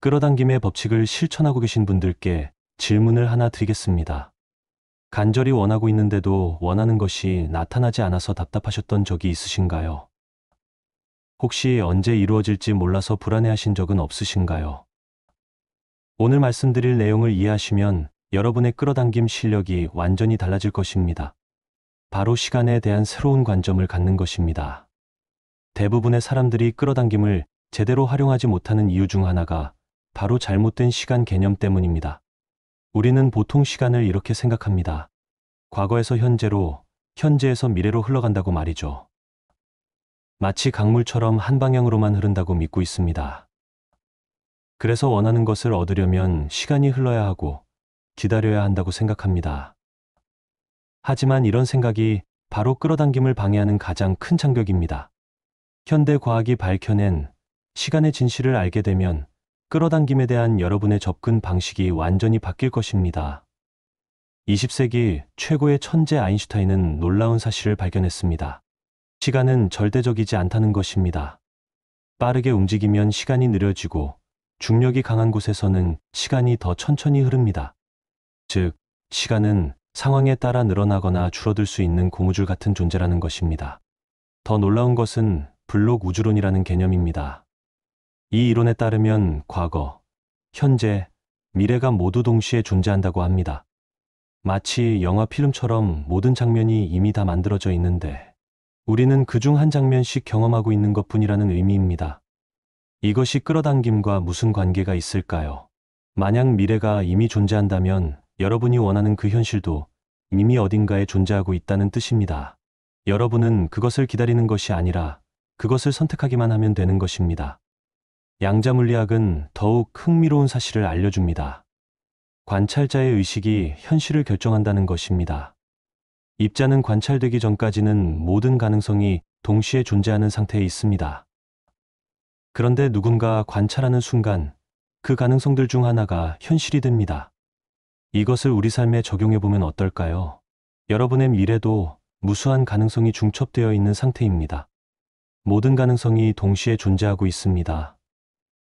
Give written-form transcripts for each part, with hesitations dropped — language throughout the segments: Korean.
끌어당김의 법칙을 실천하고 계신 분들께 질문을 하나 드리겠습니다. 간절히 원하고 있는데도 원하는 것이 나타나지 않아서 답답하셨던 적이 있으신가요? 혹시 언제 이루어질지 몰라서 불안해하신 적은 없으신가요? 오늘 말씀드릴 내용을 이해하시면 여러분의 끌어당김 실력이 완전히 달라질 것입니다. 바로 시간에 대한 새로운 관점을 갖는 것입니다. 대부분의 사람들이 끌어당김을 제대로 활용하지 못하는 이유 중 하나가 바로 잘못된 시간 개념 때문입니다. 우리는 보통 시간을 이렇게 생각합니다. 과거에서 현재로, 현재에서 미래로 흘러간다고 말이죠. 마치 강물처럼 한 방향으로만 흐른다고 믿고 있습니다. 그래서 원하는 것을 얻으려면 시간이 흘러야 하고 기다려야 한다고 생각합니다. 하지만 이런 생각이 바로 끌어당김을 방해하는 가장 큰 장벽입니다. 현대 과학이 밝혀낸 시간의 진실을 알게 되면 끌어당김에 대한 여러분의 접근 방식이 완전히 바뀔 것입니다. 20세기 최고의 천재 아인슈타인은 놀라운 사실을 발견했습니다. 시간은 절대적이지 않다는 것입니다. 빠르게 움직이면 시간이 느려지고 중력이 강한 곳에서는 시간이 더 천천히 흐릅니다. 즉, 시간은 상황에 따라 늘어나거나 줄어들 수 있는 고무줄 같은 존재라는 것입니다. 더 놀라운 것은 블록 우주론이라는 개념입니다. 이 이론에 따르면 과거, 현재, 미래가 모두 동시에 존재한다고 합니다. 마치 영화 필름처럼 모든 장면이 이미 다 만들어져 있는데 우리는 그중 한 장면씩 경험하고 있는 것뿐이라는 의미입니다. 이것이 끌어당김과 무슨 관계가 있을까요? 만약 미래가 이미 존재한다면 여러분이 원하는 그 현실도 이미 어딘가에 존재하고 있다는 뜻입니다. 여러분은 그것을 기다리는 것이 아니라 그것을 선택하기만 하면 되는 것입니다. 양자물리학은 더욱 흥미로운 사실을 알려줍니다. 관찰자의 의식이 현실을 결정한다는 것입니다. 입자는 관찰되기 전까지는 모든 가능성이 동시에 존재하는 상태에 있습니다. 그런데 누군가 관찰하는 순간 그 가능성들 중 하나가 현실이 됩니다. 이것을 우리 삶에 적용해보면 어떨까요? 여러분의 미래도 무수한 가능성이 중첩되어 있는 상태입니다. 모든 가능성이 동시에 존재하고 있습니다.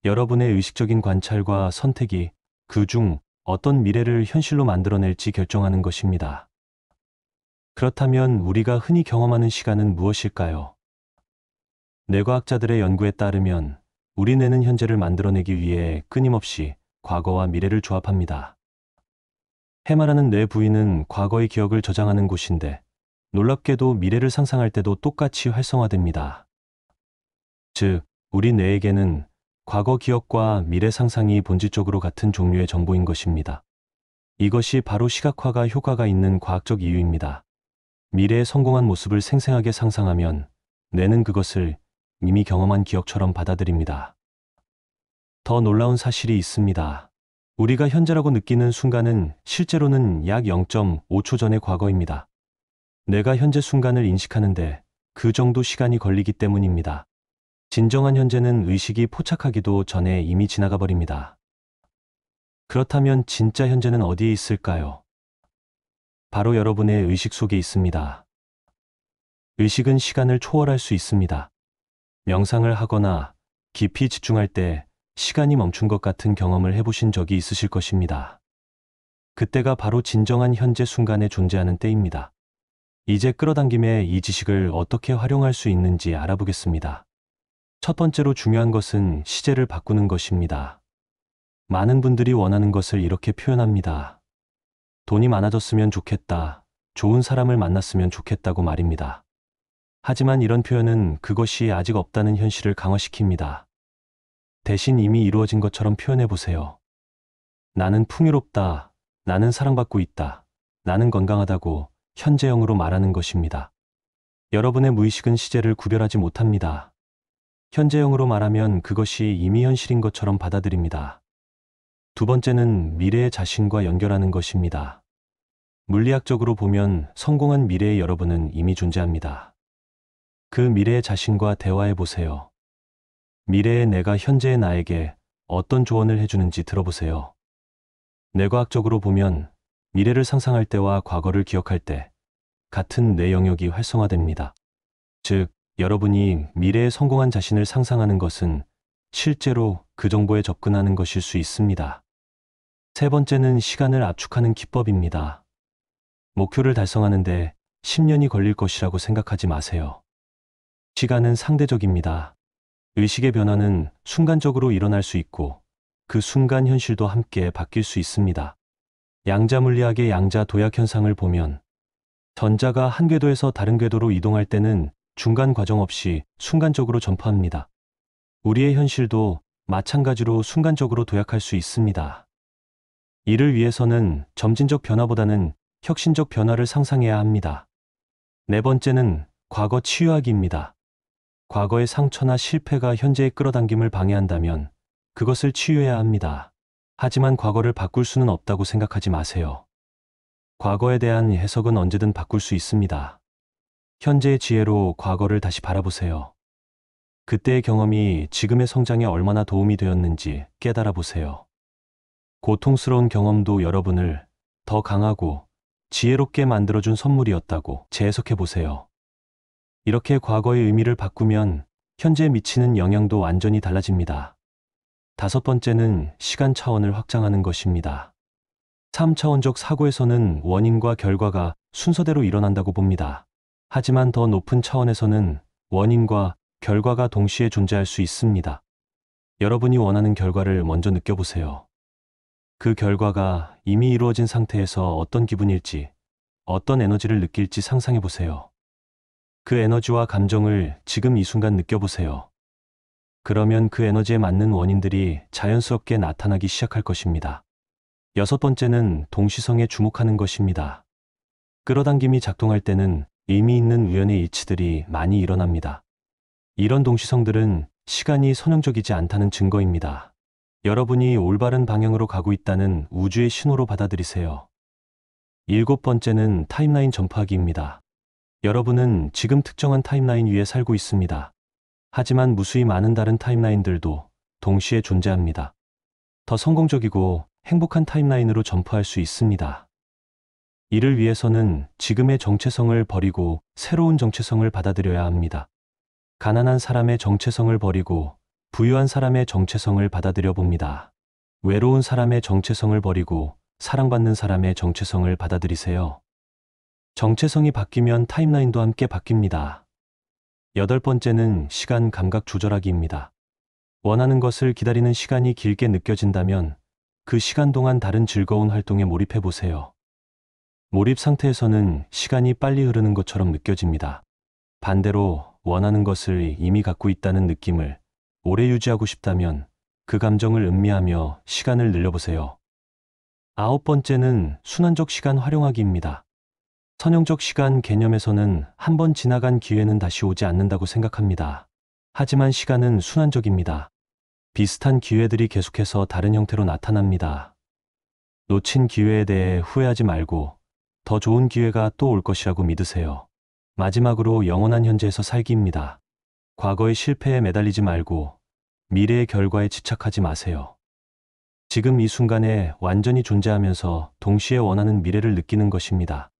여러분의 의식적인 관찰과 선택이 그중 어떤 미래를 현실로 만들어낼지 결정하는 것입니다. 그렇다면 우리가 흔히 경험하는 시간은 무엇일까요? 뇌과학자들의 연구에 따르면 우리 뇌는 현재를 만들어내기 위해 끊임없이 과거와 미래를 조합합니다. 해마라는 뇌 부위는 과거의 기억을 저장하는 곳인데 놀랍게도 미래를 상상할 때도 똑같이 활성화됩니다. 즉, 우리 뇌에게는 과거 기억과 미래 상상이 본질적으로 같은 종류의 정보인 것입니다. 이것이 바로 시각화가 효과가 있는 과학적 이유입니다. 미래의 성공한 모습을 생생하게 상상하면 뇌는 그것을 이미 경험한 기억처럼 받아들입니다. 더 놀라운 사실이 있습니다. 우리가 현재라고 느끼는 순간은 실제로는 약 0.5초 전의 과거입니다. 뇌가 현재 순간을 인식하는데 그 정도 시간이 걸리기 때문입니다. 진정한 현재는 의식이 포착하기도 전에 이미 지나가 버립니다. 그렇다면 진짜 현재는 어디에 있을까요? 바로 여러분의 의식 속에 있습니다. 의식은 시간을 초월할 수 있습니다. 명상을 하거나 깊이 집중할 때 시간이 멈춘 것 같은 경험을 해보신 적이 있으실 것입니다. 그때가 바로 진정한 현재 순간에 존재하는 때입니다. 이제 끌어당김의 이 지식을 어떻게 활용할 수 있는지 알아보겠습니다. 첫 번째로 중요한 것은 시제를 바꾸는 것입니다. 많은 분들이 원하는 것을 이렇게 표현합니다. 돈이 많아졌으면 좋겠다, 좋은 사람을 만났으면 좋겠다고 말입니다. 하지만 이런 표현은 그것이 아직 없다는 현실을 강화시킵니다. 대신 이미 이루어진 것처럼 표현해보세요. 나는 풍요롭다, 나는 사랑받고 있다, 나는 건강하다고 현재형으로 말하는 것입니다. 여러분의 무의식은 시제를 구별하지 못합니다. 현재형으로 말하면 그것이 이미 현실인 것처럼 받아들입니다. 두 번째는 미래의 자신과 연결하는 것입니다. 물리학적으로 보면 성공한 미래의 여러분은 이미 존재합니다. 그 미래의 자신과 대화해 보세요. 미래의 내가 현재의 나에게 어떤 조언을 해주는지 들어보세요. 뇌과학적으로 보면 미래를 상상할 때와 과거를 기억할 때 같은 뇌 영역이 활성화됩니다. 즉, 여러분이 미래에 성공한 자신을 상상하는 것은 실제로 그 정보에 접근하는 것일 수 있습니다. 세 번째는 시간을 압축하는 기법입니다. 목표를 달성하는데 10년이 걸릴 것이라고 생각하지 마세요. 시간은 상대적입니다. 의식의 변화는 순간적으로 일어날 수 있고 그 순간 현실도 함께 바뀔 수 있습니다. 양자 물리학의 양자 도약 현상을 보면 전자가 한 궤도에서 다른 궤도로 이동할 때는 중간 과정 없이 순간적으로 전파합니다. 우리의 현실도 마찬가지로 순간적으로 도약할 수 있습니다. 이를 위해서는 점진적 변화보다는 혁신적 변화를 상상해야 합니다. 네 번째는 과거 치유하기입니다. 과거의 상처나 실패가 현재의 끌어당김을 방해한다면 그것을 치유해야 합니다. 하지만 과거를 바꿀 수는 없다고 생각하지 마세요. 과거에 대한 해석은 언제든 바꿀 수 있습니다. 현재의 지혜로 과거를 다시 바라보세요. 그때의 경험이 지금의 성장에 얼마나 도움이 되었는지 깨달아 보세요. 고통스러운 경험도 여러분을 더 강하고 지혜롭게 만들어준 선물이었다고 재해석해 보세요. 이렇게 과거의 의미를 바꾸면 현재에 미치는 영향도 완전히 달라집니다. 다섯 번째는 시간 차원을 확장하는 것입니다. 3차원적 사고에서는 원인과 결과가 순서대로 일어난다고 봅니다. 하지만 더 높은 차원에서는 원인과 결과가 동시에 존재할 수 있습니다. 여러분이 원하는 결과를 먼저 느껴보세요. 그 결과가 이미 이루어진 상태에서 어떤 기분일지, 어떤 에너지를 느낄지 상상해 보세요. 그 에너지와 감정을 지금 이 순간 느껴보세요. 그러면 그 에너지에 맞는 원인들이 자연스럽게 나타나기 시작할 것입니다. 여섯 번째는 동시성에 주목하는 것입니다. 끌어당김이 작동할 때는 의미 있는 우연의 일치들이 많이 일어납니다. 이런 동시성들은 시간이 선형적이지 않다는 증거입니다. 여러분이 올바른 방향으로 가고 있다는 우주의 신호로 받아들이세요. 일곱 번째는 타임라인 전파하기입니다. 여러분은 지금 특정한 타임라인 위에 살고 있습니다. 하지만 무수히 많은 다른 타임라인들도 동시에 존재합니다. 더 성공적이고 행복한 타임라인으로 전파할 수 있습니다. 이를 위해서는 지금의 정체성을 버리고 새로운 정체성을 받아들여야 합니다. 가난한 사람의 정체성을 버리고 부유한 사람의 정체성을 받아들여 봅니다. 외로운 사람의 정체성을 버리고 사랑받는 사람의 정체성을 받아들이세요. 정체성이 바뀌면 타임라인도 함께 바뀝니다. 여덟 번째는 시간 감각 조절하기입니다. 원하는 것을 기다리는 시간이 길게 느껴진다면 그 시간 동안 다른 즐거운 활동에 몰입해 보세요. 몰입 상태에서는 시간이 빨리 흐르는 것처럼 느껴집니다. 반대로 원하는 것을 이미 갖고 있다는 느낌을 오래 유지하고 싶다면 그 감정을 음미하며 시간을 늘려보세요. 아홉 번째는 순환적 시간 활용하기입니다. 선형적 시간 개념에서는 한 번 지나간 기회는 다시 오지 않는다고 생각합니다. 하지만 시간은 순환적입니다. 비슷한 기회들이 계속해서 다른 형태로 나타납니다. 놓친 기회에 대해 후회하지 말고 더 좋은 기회가 또 올 것이라고 믿으세요. 마지막으로 영원한 현재에서 살기입니다. 과거의 실패에 매달리지 말고 미래의 결과에 집착하지 마세요. 지금 이 순간에 완전히 존재하면서 동시에 원하는 미래를 느끼는 것입니다.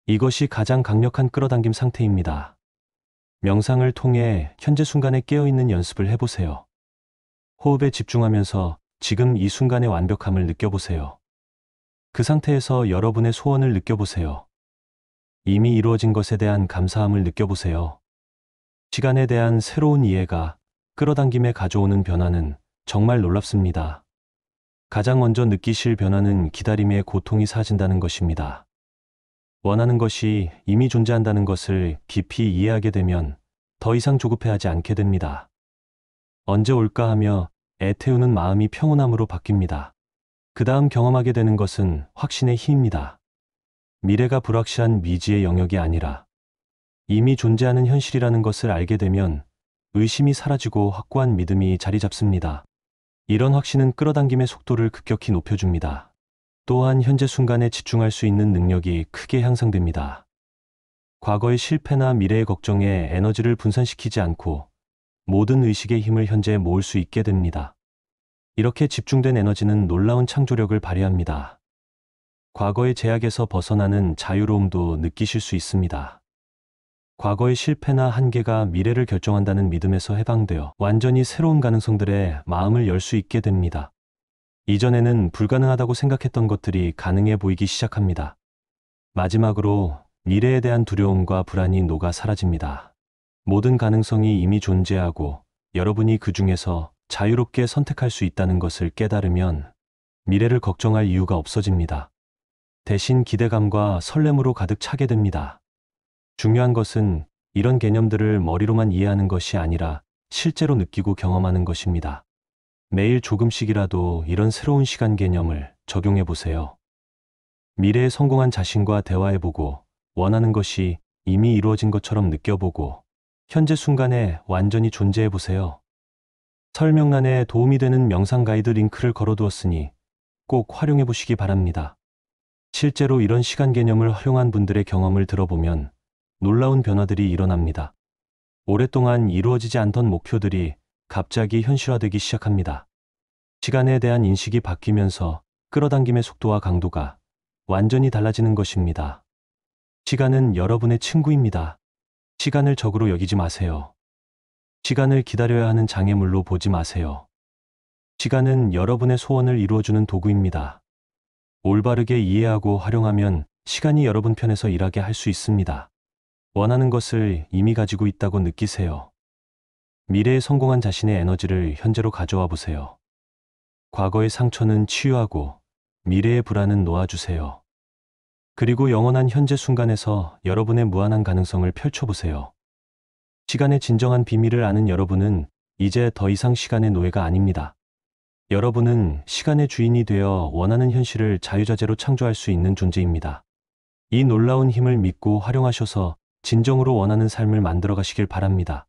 이것이 가장 강력한 끌어당김 상태입니다. 명상을 통해 현재 순간에 깨어있는 연습을 해보세요. 호흡에 집중하면서 지금 이 순간의 완벽함을 느껴보세요. 그 상태에서 여러분의 소원을 느껴보세요. 이미 이루어진 것에 대한 감사함을 느껴보세요. 시간에 대한 새로운 이해가 끌어당김에 가져오는 변화는 정말 놀랍습니다. 가장 먼저 느끼실 변화는 기다림의 고통이 사라진다는 것입니다. 원하는 것이 이미 존재한다는 것을 깊이 이해하게 되면 더 이상 조급해하지 않게 됩니다. 언제 올까 하며 애태우는 마음이 평온함으로 바뀝니다. 그 다음 경험하게 되는 것은 확신의 힘입니다. 미래가 불확실한 미지의 영역이 아니라 이미 존재하는 현실이라는 것을 알게 되면 의심이 사라지고 확고한 믿음이 자리 잡습니다. 이런 확신은 끌어당김의 속도를 급격히 높여줍니다. 또한 현재 순간에 집중할 수 있는 능력이 크게 향상됩니다. 과거의 실패나 미래의 걱정에 에너지를 분산시키지 않고 모든 의식의 힘을 현재에 모을 수 있게 됩니다. 이렇게 집중된 에너지는 놀라운 창조력을 발휘합니다. 과거의 제약에서 벗어나는 자유로움도 느끼실 수 있습니다. 과거의 실패나 한계가 미래를 결정한다는 믿음에서 해방되어 완전히 새로운 가능성들에 마음을 열 수 있게 됩니다. 이전에는 불가능하다고 생각했던 것들이 가능해 보이기 시작합니다. 마지막으로 미래에 대한 두려움과 불안이 녹아 사라집니다. 모든 가능성이 이미 존재하고 여러분이 그 중에서 자유롭게 선택할 수 있다는 것을 깨달으면 미래를 걱정할 이유가 없어집니다. 대신 기대감과 설렘으로 가득 차게 됩니다. 중요한 것은 이런 개념들을 머리로만 이해하는 것이 아니라 실제로 느끼고 경험하는 것입니다. 매일 조금씩이라도 이런 새로운 시간 개념을 적용해 보세요. 미래에 성공한 자신과 대화해보고 원하는 것이 이미 이루어진 것처럼 느껴보고 현재 순간에 완전히 존재해보세요. 설명란에 도움이 되는 명상 가이드 링크를 걸어두었으니 꼭 활용해보시기 바랍니다. 실제로 이런 시간 개념을 활용한 분들의 경험을 들어보면 놀라운 변화들이 일어납니다. 오랫동안 이루어지지 않던 목표들이 갑자기 현실화되기 시작합니다. 시간에 대한 인식이 바뀌면서 끌어당김의 속도와 강도가 완전히 달라지는 것입니다. 시간은 여러분의 친구입니다. 시간을 적으로 여기지 마세요. 시간을 기다려야 하는 장애물로 보지 마세요. 시간은 여러분의 소원을 이루어주는 도구입니다. 올바르게 이해하고 활용하면 시간이 여러분 편에서 일하게 할 수 있습니다. 원하는 것을 이미 가지고 있다고 느끼세요. 미래에 성공한 자신의 에너지를 현재로 가져와 보세요. 과거의 상처는 치유하고 미래의 불안은 놓아주세요. 그리고 영원한 현재 순간에서 여러분의 무한한 가능성을 펼쳐보세요. 시간의 진정한 비밀을 아는 여러분은 이제 더 이상 시간의 노예가 아닙니다. 여러분은 시간의 주인이 되어 원하는 현실을 자유자재로 창조할 수 있는 존재입니다. 이 놀라운 힘을 믿고 활용하셔서 진정으로 원하는 삶을 만들어 가시길 바랍니다.